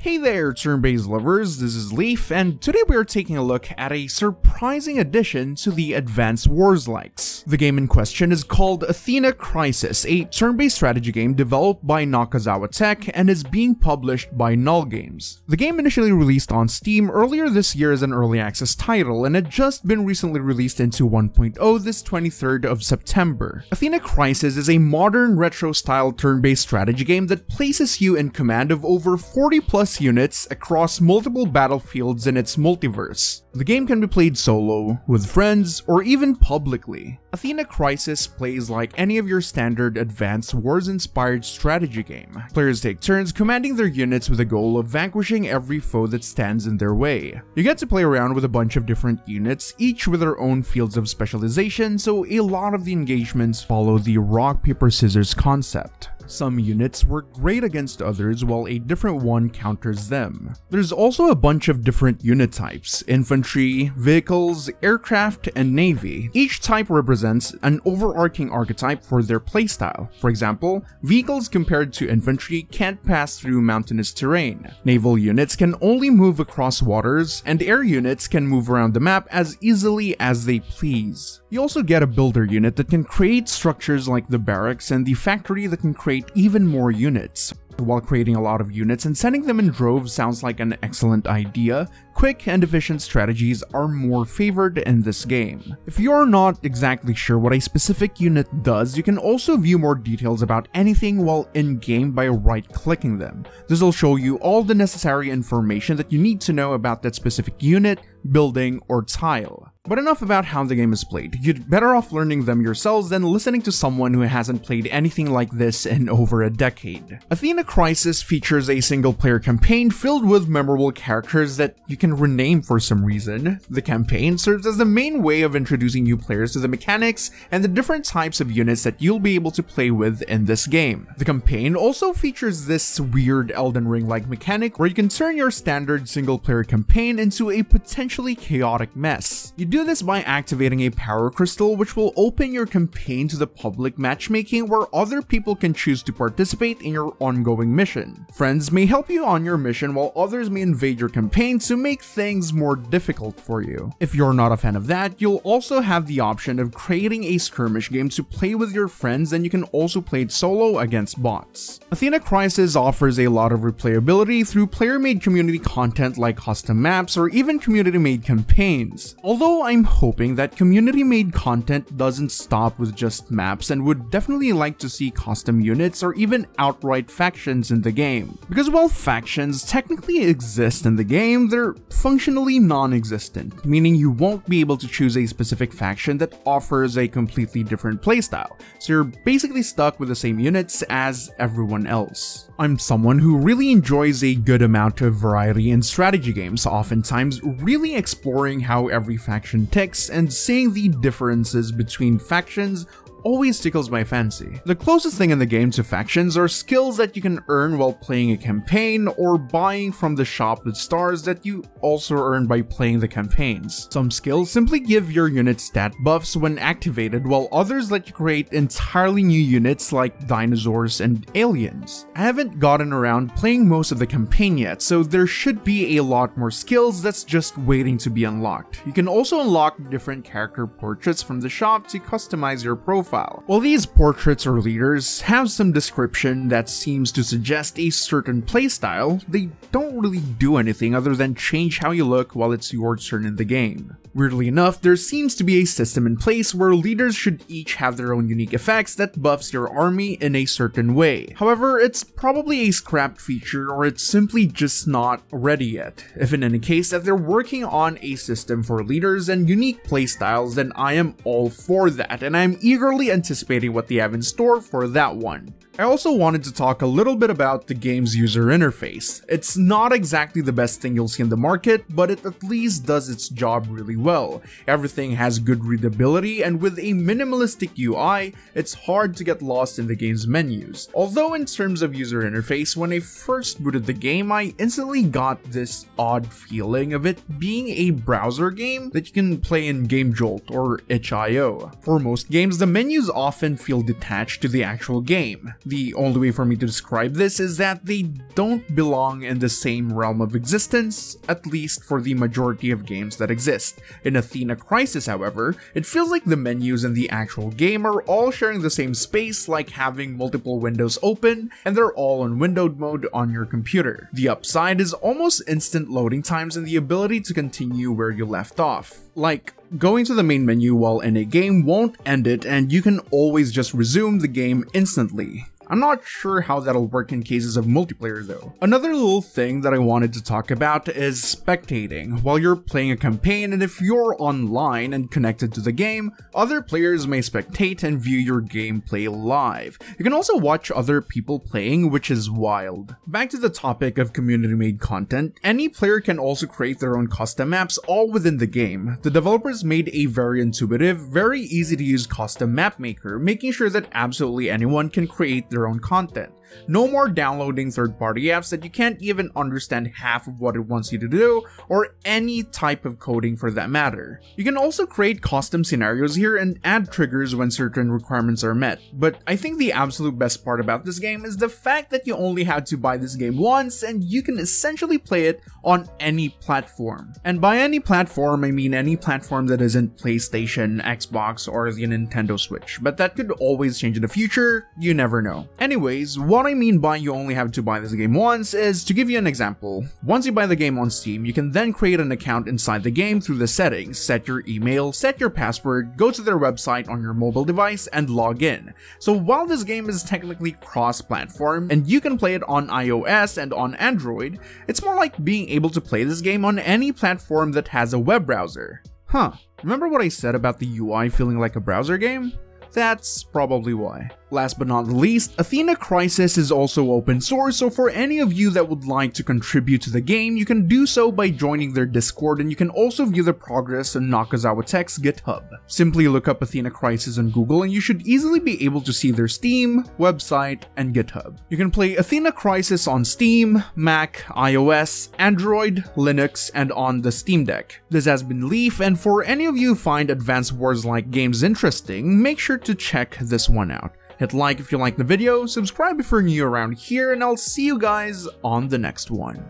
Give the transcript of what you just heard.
Hey there, turn-based lovers, this is Leaf, and today we are taking a look at a surprising addition to the Advanced Wars likes. The game in question is called Athena Crisis, a turn-based strategy game developed by Nakazawa Tech and is being published by Null Games. The game initially released on Steam earlier this year as an early access title and had just been recently released into 1.0 this 23rd of September. Athena Crisis is a modern retro-style turn-based strategy game that places you in command of over 40 plus units across multiple battlefields in its multiverse. The game can be played solo, with friends, or even publicly. Athena Crisis plays like any of your standard Advanced Wars-inspired strategy game. Players take turns commanding their units with the goal of vanquishing every foe that stands in their way. You get to play around with a bunch of different units, each with their own fields of specialization, so a lot of the engagements follow the rock, paper, scissors concept. Some units work great against others while a different one counters them. There's also a bunch of different unit types: infantry, vehicles, aircraft, and navy. Each type represents an overarching archetype for their playstyle. For example, vehicles compared to infantry can't pass through mountainous terrain. Naval units can only move across waters, and air units can move around the map as easily as they please. You also get a builder unit that can create structures like the barracks and the factory that can create even more units. While creating a lot of units and sending them in droves sounds like an excellent idea, quick and efficient strategies are more favored in this game. If you're not exactly sure what a specific unit does, you can also view more details about anything while in-game by right-clicking them. This will show you all the necessary information that you need to know about that specific unit, building, or tile. But enough about how the game is played. You'd better off learning them yourselves than listening to someone who hasn't played anything like this in over a decade. Athena Crisis features a single-player campaign filled with memorable characters that you can rename for some reason. The campaign serves as the main way of introducing new players to the mechanics and the different types of units that you'll be able to play with in this game. The campaign also features this weird Elden Ring-like mechanic where you can turn your standard single-player campaign into a potentially chaotic mess. You do this by activating a power crystal, which will open your campaign to the public matchmaking where other people can choose to participate in your ongoing mission. Friends may help you on your mission while others may invade your campaign to make things more difficult for you. If you're not a fan of that, you'll also have the option of creating a skirmish game to play with your friends, and you can also play it solo against bots. Athena Crisis offers a lot of replayability through player-made community content like custom maps or even community-made campaigns. Although I'm hoping that community-made content doesn't stop with just maps and would definitely like to see custom units or even outright factions in the game. Because while factions technically exist in the game, they're functionally non-existent, meaning you won't be able to choose a specific faction that offers a completely different playstyle, so you're basically stuck with the same units as everyone else. I'm someone who really enjoys a good amount of variety in strategy games, oftentimes really exploring how every faction ticks and seeing the differences between factions always tickles my fancy. The closest thing in the game to factions are skills that you can earn while playing a campaign or buying from the shop with stars that you also earn by playing the campaigns. Some skills simply give your unit stat buffs when activated, while others let you create entirely new units like dinosaurs and aliens. I haven't gotten around playing most of the campaign yet, so there should be a lot more skills that's just waiting to be unlocked. You can also unlock different character portraits from the shop to customize your profile. While these portraits or leaders have some description that seems to suggest a certain playstyle, they don't really do anything other than change how you look while it's your turn in the game. Weirdly enough, there seems to be a system in place where leaders should each have their own unique effects that buffs your army in a certain way. However, it's probably a scrapped feature or it's simply just not ready yet. If in any case that they're working on a system for leaders and unique playstyles, then I am all for that, and I'm eagerly anticipating what they have in store for that one. I also wanted to talk a little bit about the game's user interface. It's not exactly the best thing you'll see in the market, but it at least does its job really well. Everything has good readability, and with a minimalistic UI, it's hard to get lost in the game's menus. Although in terms of user interface, when I first booted the game, I instantly got this odd feeling of it being a browser game that you can play in GameJolt or itch.io. For most games, the menus often feel detached to the actual game. The only way for me to describe this is that they don't belong in the same realm of existence, at least for the majority of games that exist. In Athena Crisis, however, it feels like the menus in the actual game are all sharing the same space, like having multiple windows open, and they're all in windowed mode on your computer. The upside is almost instant loading times and the ability to continue where you left off. Like, going to the main menu while in a game won't end it, and you can always just resume the game instantly. I'm not sure how that'll work in cases of multiplayer though. Another little thing that I wanted to talk about is spectating while you're playing a campaign, and if you're online and connected to the game, other players may spectate and view your gameplay live. You can also watch other people playing, which is wild. Back to the topic of community-made content, any player can also create their own custom maps all within the game. The developers made a very intuitive, very easy to use custom map maker, making sure that absolutely anyone can create their own content. No more downloading third-party apps that you can't even understand half of what it wants you to do, or any type of coding for that matter. You can also create custom scenarios here and add triggers when certain requirements are met, but I think the absolute best part about this game is the fact that you only have to buy this game once and you can essentially play it on any platform. And by any platform, I mean any platform that isn't PlayStation, Xbox, or the Nintendo Switch, but that could always change in the future, you never know. Anyways, what I mean by you only have to buy this game once is, to give you an example, once you buy the game on Steam, you can then create an account inside the game through the settings, set your email, set your password, go to their website on your mobile device, and log in. So while this game is technically cross-platform, and you can play it on iOS and on Android, it's more like being able to play this game on any platform that has a web browser. Huh, remember what I said about the UI feeling like a browser game? That's probably why. Last but not least, Athena Crisis is also open source, so for any of you that would like to contribute to the game, you can do so by joining their Discord, and you can also view the progress on Nakazawa Tech's GitHub. Simply look up Athena Crisis on Google and you should easily be able to see their Steam, website, and GitHub. You can play Athena Crisis on Steam, Mac, iOS, Android, Linux, and on the Steam Deck. This has been Leaf, and for any of you who find Advance Wars-like games interesting, make sure to check this one out. Hit like if you liked the video, subscribe if you're new around here, and I'll see you guys on the next one.